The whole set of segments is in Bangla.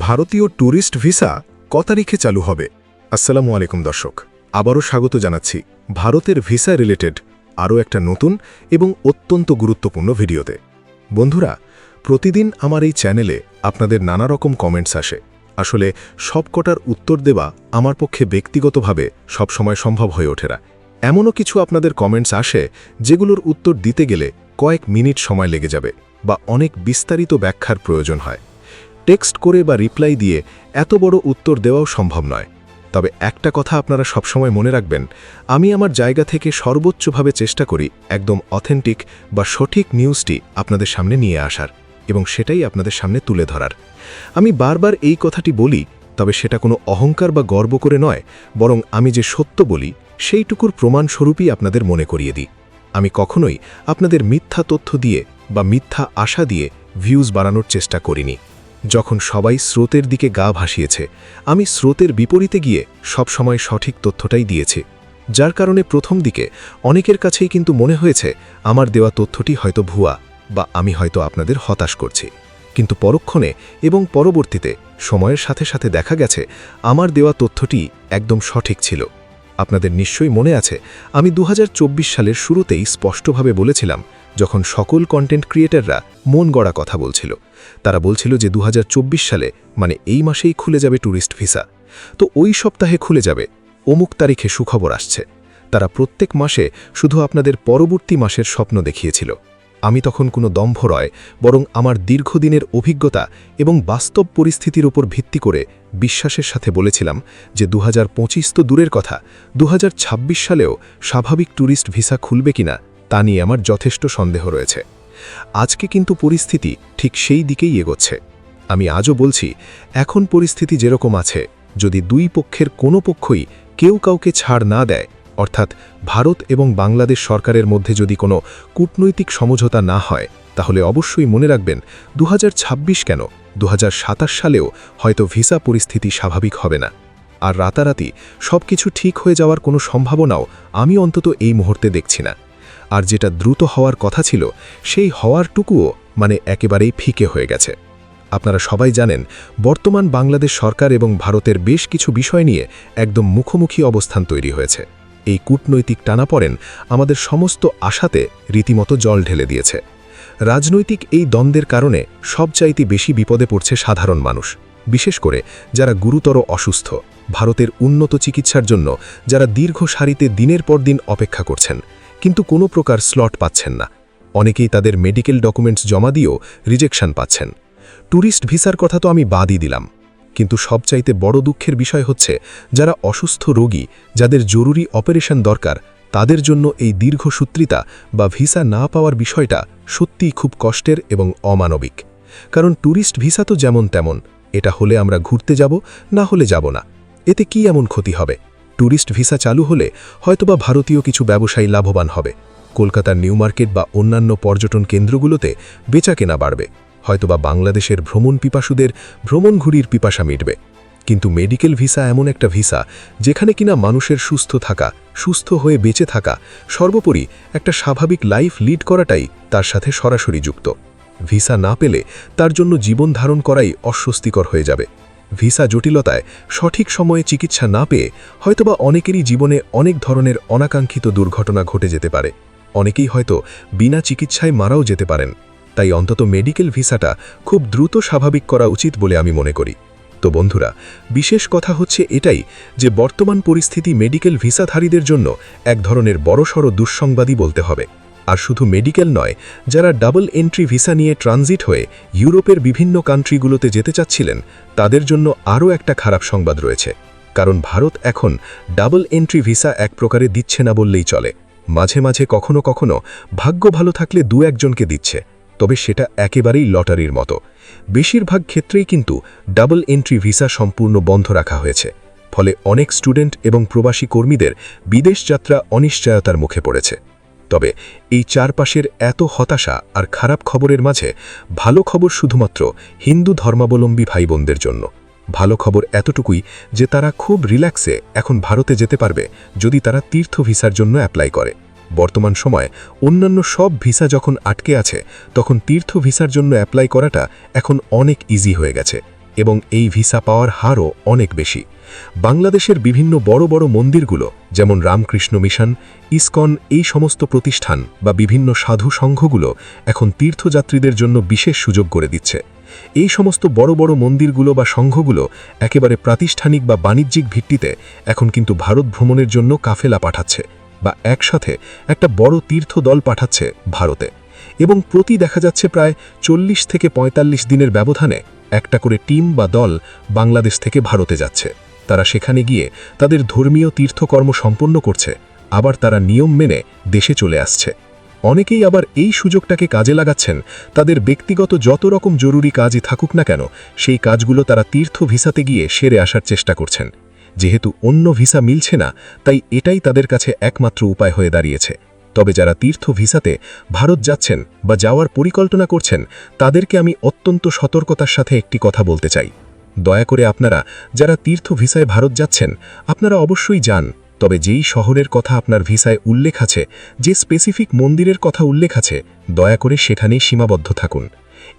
ভারতীয় ট্যুরিস্ট ভিসা কত তারিখে চালু হবে? আসসালামু আলাইকুম দর্শক, আবারও স্বাগত জানাচ্ছি ভারতের ভিসা রিলেটেড আরও একটা নতুন এবং অত্যন্ত গুরুত্বপূর্ণ ভিডিওতে। বন্ধুরা, প্রতিদিন আমার এই চ্যানেলে আপনাদের নানা রকম কমেন্টস আসে। আসলে সবকটার উত্তর দেওয়া আমার পক্ষে ব্যক্তিগতভাবে সবসময় সম্ভব হয়ে ওঠে না। এমনও কিছু আপনাদের কমেন্টস আসে যেগুলোর উত্তর দিতে গেলে কয়েক মিনিট সময় লেগে যাবে বা অনেক বিস্তারিত ব্যাখ্যার প্রয়োজন হয়। টেক্সট করে বা রিপ্লাই দিয়ে এত বড় উত্তর দেওয়াও সম্ভব নয়। তবে একটা কথা আপনারা সবসময় মনে রাখবেন, আমি আমার জায়গা থেকে সর্বোচ্চভাবে চেষ্টা করি একদম অথেন্টিক বা সঠিক নিউজটি আপনাদের সামনে নিয়ে আসার এবং সেটাই আপনাদের সামনে তুলে ধরার। আমি বারবার এই কথাটি বলি, তবে সেটা কোনো অহংকার বা গর্ব করে নয়, বরং আমি যে সত্য বলি সেইটুকুর প্রমাণস্বরূপই আপনাদের মনে করিয়ে দিই। আমি কখনোই আপনাদের মিথ্যা তথ্য দিয়ে বা মিথ্যা আশা দিয়ে ভিউজ বাড়ানোর চেষ্টা করিনি। যখন সবাই স্রোতের দিকে গা ভাসিয়েছে, আমি স্রোতের বিপরীতে গিয়ে সবসময় সঠিক তথ্যটাই দিয়েছি, যার কারণে প্রথম দিকে অনেকের কাছেই কিন্তু মনে হয়েছে আমার দেওয়া তথ্যটি হয়তো ভুয়া বা আমি হয়তো আপনাদের হতাশ করছি। কিন্তু পরক্ষণে এবং পরবর্তীতে সময়ের সাথে সাথে দেখা গেছে আমার দেওয়া তথ্যটি একদম সঠিক ছিল। আপনাদের নিশ্চয়ই মনে আছে, আমি 2024 সালের শুরুতেই স্পষ্টভাবে বলেছিলাম, যখন সকল কন্টেন্ট ক্রিয়েটররা মন গড়া কথা বলছিল। তারা বলছিল যে 2024 সালে মানে এই মাসেই খুলে যাবে ট্যুরিস্ট ভিসা, তো ওই সপ্তাহে খুলে যাবে, অমুক তারিখে সুখবর আসছে। তারা প্রত্যেক মাসে শুধু আপনাদের পরবর্তী মাসের স্বপ্ন দেখিয়েছিল। আমি তখন কোনো দম্ভ নয়, বরং আমার দীর্ঘদিনের অভিজ্ঞতা এবং বাস্তব পরিস্থিতির উপর ভিত্তি করে বিশ্বাসের সাথে বলেছিলাম যে 2025 তো দূরের কথা, 2026 সালেও স্বাভাবিক ট্যুরিস্ট ভিসা খুলবে কিনা তা নিয়ে আমার যথেষ্ট সন্দেহ রয়েছে। আজকে কিন্তু পরিস্থিতি ঠিক সেই দিকেই এগোচ্ছে। আমি আজও বলছি, এখন পরিস্থিতি যেরকম আছে, যদি দুই পক্ষের কোনো পক্ষই কেউ কাউকে ছাড় না দেয়, অর্থাৎ ভারত এবং বাংলাদেশ সরকারের মধ্যে যদি কোনো কূটনৈতিক সমঝোতা না হয়, তাহলে অবশ্যই মনে রাখবেন 2026 কেন 2027 সালেও হয়তো ভিসা পরিস্থিতি স্বাভাবিক হবে না। আর রাতারাতি সব কিছু ঠিক হয়ে যাওয়ার কোনো সম্ভাবনাও আমি অন্তত এই মুহূর্তে দেখছি না। আর যেটা দ্রুত হওয়ার কথা ছিল, সেই হওয়ারটুকুও মানে একেবারেই ফিকে হয়ে গেছে। আপনারা সবাই জানেন, বর্তমান বাংলাদেশ সরকার এবং ভারতের বেশ কিছু বিষয় নিয়ে একদম মুখোমুখি অবস্থান তৈরি হয়েছে। এই কূটনৈতিক টানাপড়েন আমাদের সমস্ত আশাতে রীতিমতো জল ঢেলে দিয়েছে। রাজনৈতিক এই দ্বন্দ্বের কারণে সবচাইতে বেশি বিপদে পড়ছে সাধারণ মানুষ, বিশেষ করে যারা গুরুতর অসুস্থ, ভারতের উন্নত চিকিৎসার জন্য যারা দীর্ঘ সারিতে দিনের পর দিন অপেক্ষা করছেন, কিন্তু কোনো প্রকার স্লট পাচ্ছেন না। অনেকেই তাদের মেডিকেল ডকুমেন্টস জমা দিয়েও রিজেকশন পাচ্ছেন। ট্যুরিস্ট ভিসার কথা তো আমি বাদই দিলাম, কিন্তু সবচাইতে বড় দুঃখের বিষয় হচ্ছে যারা অসুস্থ রোগী, যাদের জরুরি অপারেশন দরকার, তাদের জন্য এই দীর্ঘসূত্রিতা বা ভিসা না পাওয়ার বিষয়টা সত্যিই খুব কষ্টের এবং অমানবিক। কারণ ট্যুরিস্ট ভিসা তো যেমন তেমন, এটা হলে আমরা ঘুরতে যাব, না হলে যাব না। এতে কি এমন ক্ষতি হবে? ট্যুরিস্ট ভিসা চালু হলে হয়তোবা ভারতীয় কিছু ব্যবসায়ী লাভবান হবে। কলকাতার নিউ মার্কেট বা অন্যান্য পর্যটন কেন্দ্রগুলোতে বেচাকেনা বাড়বে। হয়তোবা বাংলাদেশের ভ্রমণ পিপাসুদের ভ্রমণঘুরির পিপাসা মিটবে। কিন্তু মেডিকেল ভিসা এমন একটা ভিসা যেখানে কিনা মানুষের সুস্থ থাকা, সুস্থ হয়ে বেঁচে থাকা, সর্বোপরি একটা স্বাভাবিক লাইফ লিড করাটাই তার সাথে সরাসরি যুক্ত। ভিসা না পেলে তার জন্য জীবন ধারণ করাই অস্বস্তিকর হয়ে যাবে। ভিসা জটিলতায় সঠিক সময়ে চিকিৎসা না পেয়ে হয়তোবা অনেকেরই জীবনে অনেক ধরনের অনাকাঙ্ক্ষিত দুর্ঘটনা ঘটে যেতে পারে। অনেকেই হয়তো বিনা চিকিৎসায় মারাও যেতে পারেন। তাই অন্তত মেডিকেল ভিসাটা খুব দ্রুত স্বাভাবিক করা উচিত বলে আমি মনে করি। তো বন্ধুরা, বিশেষ কথা হচ্ছে এটাই যে বর্তমান পরিস্থিতি মেডিকেল ভিসাধারীদের জন্য এক ধরনের বড়সড় দুঃসংবাদই বলতে হবে। আর শুধু মেডিকেল নয়, যারা ডাবল এন্ট্রি ভিসা নিয়ে ট্রানজিট হয়ে ইউরোপের বিভিন্ন কান্ট্রিগুলোতে যেতে চাচ্ছিলেন, তাদের জন্য আরও একটা খারাপ সংবাদ রয়েছে। কারণ ভারত এখন ডাবল এন্ট্রি ভিসা এক প্রকারে দিচ্ছে না বললেই চলে। মাঝে মাঝে কখনো কখনো ভাগ্য ভালো থাকলে দু একজনকে দিচ্ছে, তবে সেটা একেবারেই লটারির মতো। বেশিরভাগ ক্ষেত্রেই কিন্তু ডাবল এন্ট্রি ভিসা সম্পূর্ণ বন্ধ রাখা হয়েছে। ফলে অনেক স্টুডেন্ট এবং প্রবাসী কর্মীদের বিদেশ যাত্রা অনিশ্চয়তার মুখে পড়েছে। তবে এই চারপাশের এত হতাশা আর খারাপ খবরের মাঝে ভালো খবর শুধুমাত্র হিন্দু ধর্মাবলম্বী ভাই বোনদের জন্য। ভালো খবর এতটুকুই যে তারা খুব রিল্যাক্সে এখন ভারতে যেতে পারবে যদি তারা তীর্থ ভিসার জন্য অ্যাপ্লাই করে। বর্তমান সময়ে অন্যান্য সব ভিসা যখন আটকে আছে, তখন তীর্থ ভিসার জন্য অ্যাপ্লাই করাটা এখন অনেক ইজি হয়ে গেছে। এবং এই ভিসা পাওয়ার হারও অনেক বেশি। বাংলাদেশের বিভিন্ন বড় বড় মন্দিরগুলো যেমন রামকৃষ্ণ মিশন, ইসকন, এই সমস্ত প্রতিষ্ঠান বা বিভিন্ন সাধু সংঘগুলো এখন তীর্থযাত্রীদের জন্য বিশেষ সুযোগ করে দিচ্ছে। এই সমস্ত বড় বড় মন্দিরগুলো বা সংঘগুলো একেবারে প্রাতিষ্ঠানিক বা বাণিজ্যিক ভিত্তিতে এখন কিন্তু ভারত ভ্রমণের জন্য কাফেলা পাঠাচ্ছে বা একসাথে একটা বড় তীর্থ দল পাঠাচ্ছে ভারতে, এবং প্রতি দেখা যাচ্ছে প্রায় 40 থেকে 45 দিনের ব্যবধানে একটা করে টিম বা দল বাংলাদেশ থেকে ভারতে যাচ্ছে। তারা সেখানে গিয়ে তাদের ধর্মীয় তীর্থকর্ম সম্পন্ন করছে, আবার তারা নিয়ম মেনে দেশে চলে আসছে। অনেকেই আবার এই সুযোগটাকে কাজে লাগাচ্ছেন, তাদের ব্যক্তিগত যত রকম জরুরি কাজই থাকুক না কেন সেই কাজগুলো তারা তীর্থ ভিসাতে গিয়ে সেরে আসার চেষ্টা করছেন। যেহেতু অন্য ভিসা মিলছে না, তাই এটাই তাদের কাছে একমাত্র উপায় হয়ে দাঁড়িয়েছে। তবে যারা তীর্থ ভিসাতে ভারত যাচ্ছেন বা যাওয়ার পরিকল্পনা করছেন, তাদেরকে আমি অত্যন্ত সতর্কতার সাথে একটি কথা বলতে চাই। দয়া করে আপনারা যারা তীর্থ ভিসায় ভারত যাচ্ছেন, আপনারা অবশ্যই যান, তবে যেই শহরের কথা আপনার ভিসায় উল্লেখ আছে, যে স্পেসিফিক মন্দিরের কথা উল্লেখ আছে, দয়া করে সেখানেই সীমাবদ্ধ থাকুন।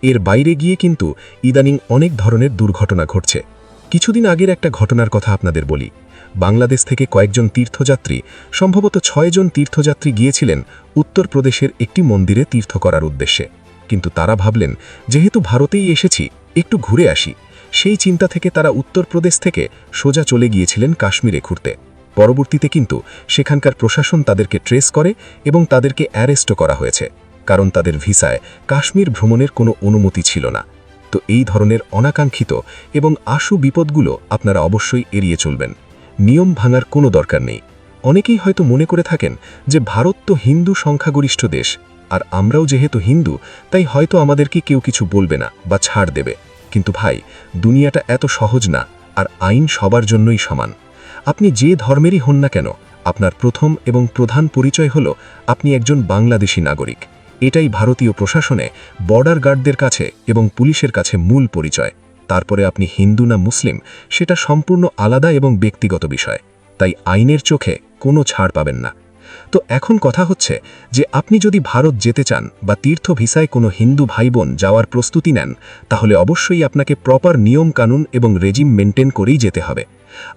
এর বাইরে গিয়ে কিন্তু ইদানিং অনেক ধরনের দুর্ঘটনা ঘটছে। কিছুদিন আগের একটা ঘটনার কথা আপনাদের বলি। বাংলাদেশ থেকে কয়েকজন তীর্থযাত্রী, সম্ভবত 6 জন তীর্থযাত্রী গিয়েছিলেন উত্তরপ্রদেশের একটি মন্দিরে তীর্থ করার উদ্দেশ্যে। কিন্তু তারা ভাবলেন, যেহেতু ভারতেই এসেছি, একটু ঘুরে আসি। সেই চিন্তা থেকে তারা উত্তরপ্রদেশ থেকে সোজা চলে গিয়েছিলেন কাশ্মীরে ঘুরতে। পরবর্তীতে কিন্তু সেখানকার প্রশাসন তাদেরকে ট্রেস করে এবং তাদেরকে অ্যারেস্টও করা হয়েছে, কারণ তাদের ভিসায় কাশ্মীর ভ্রমণের কোনো অনুমতি ছিল না। তো এই ধরনের অনাকাঙ্ক্ষিত এবং আশু বিপদগুলো আপনারা অবশ্যই এড়িয়ে চলবেন। নিয়ম ভাঙার কোনো দরকার নেই। অনেকেই হয়তো মনে করে থাকেন যে ভারত তো হিন্দু সংখ্যাগরিষ্ঠ দেশ, আর আমরাও যেহেতু হিন্দু তাই হয়তো আমাদেরকে কেউ কিছু বলবে না বা ছাড় দেবে। কিন্তু ভাই, দুনিয়াটা এত সহজ না, আর আইন সবার জন্যই সমান। আপনি যে ধর্মেরই হন না কেন, আপনার প্রথম এবং প্রধান পরিচয় হলো আপনি একজন বাংলাদেশী নাগরিক। এটাই ভারতীয় প্রশাসনে বর্ডার গার্ডদের কাছে এবং পুলিশের কাছে মূল পরিচয়। তারপরে আপনি হিন্দু না মুসলিম সেটা সম্পূর্ণ আলাদা এবং ব্যক্তিগত বিষয়, তাই আইনের চোখে কোনো ছাড় পাবেন না। তো এখন কথা হচ্ছে যে আপনি যদি ভারত যেতে চান বা তীর্থ ভিসায় কোনো হিন্দু ভাই বোন যাওয়ার প্রস্তুতি নেন, তাহলে অবশ্যই আপনাকে প্রপার নিয়ম কানুন এবং রেজিম মেনটেন করেই যেতে হবে।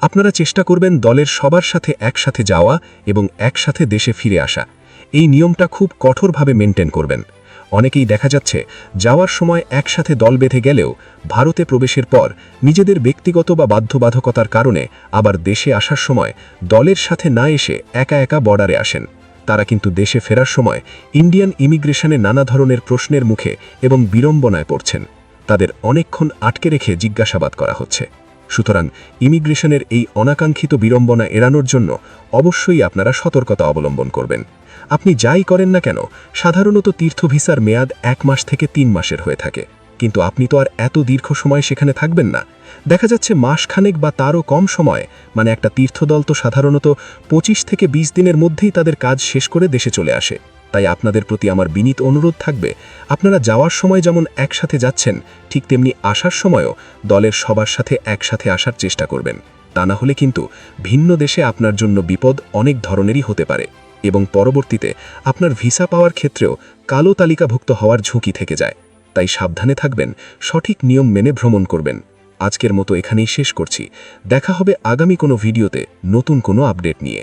আপনারা চেষ্টা করবেন দলের সবার সাথে একসাথে যাওয়া এবং একসাথে দেশে ফিরে আসা। এই নিয়মটা খুব কঠোরভাবে মেনটেন করবেন। অনেকেই দেখা যাচ্ছে যাওয়ার সময় একসাথে দল বেঁধে গেলেও ভারতে প্রবেশের পর নিজেদের ব্যক্তিগত বা বাধ্যবাধকতার কারণে আবার দেশে আসার সময় দলের সাথে না এসে একা একা বর্ডারে আসেন। তারা কিন্তু দেশে ফেরার সময় ইন্ডিয়ান ইমিগ্রেশনে নানা ধরনের প্রশ্নের মুখে এবং বিড়ম্বনায় পড়ছেন। তাদের অনেকক্ষণ আটকে রেখে জিজ্ঞাসাবাদ করা হচ্ছে। সুতরাং ইমিগ্রেশনের এই অনাকাঙ্ক্ষিত বিড়ম্বনা এড়ানোর জন্য অবশ্যই আপনারা সতর্কতা অবলম্বন করবেন। আপনি যাই করেন না কেন, সাধারণত তীর্থ ভিসার মেয়াদ 1 মাস থেকে 3 মাসের হয়ে থাকে, কিন্তু আপনি তো আর এত দীর্ঘ সময় সেখানে থাকবেন না। দেখা যাচ্ছে মাসখানেক বা তারও কম সময়, মানে একটা তীর্থদল তো সাধারণত 25 থেকে 20 দিনের মধ্যেই তাদের কাজ শেষ করে দেশে চলে আসে। তাই আপনাদের প্রতি আমার বিনীত অনুরোধ থাকবে, আপনারা যাওয়ার সময় যেমন একসাথে যাচ্ছেন, ঠিক তেমনি আসার সময়ও দলের সবার সাথে একসাথে আসার চেষ্টা করবেন। তা না হলে কিন্তু ভিন্ন দেশে আপনার জন্য বিপদ অনেক ধরনেরই হতে পারে, এবং পরবর্তীতে আপনার ভিসা পাওয়ার ক্ষেত্রেও কালো তালিকাভুক্ত হওয়ার ঝুঁকি থেকে যায়। তাই সাবধানে থাকবেন, সঠিক নিয়ম মেনে ভ্রমণ করবেন। আজকের মতো এখানেই শেষ করছি। দেখা হবে আগামী কোনো ভিডিওতে নতুন কোনো আপডেট নিয়ে।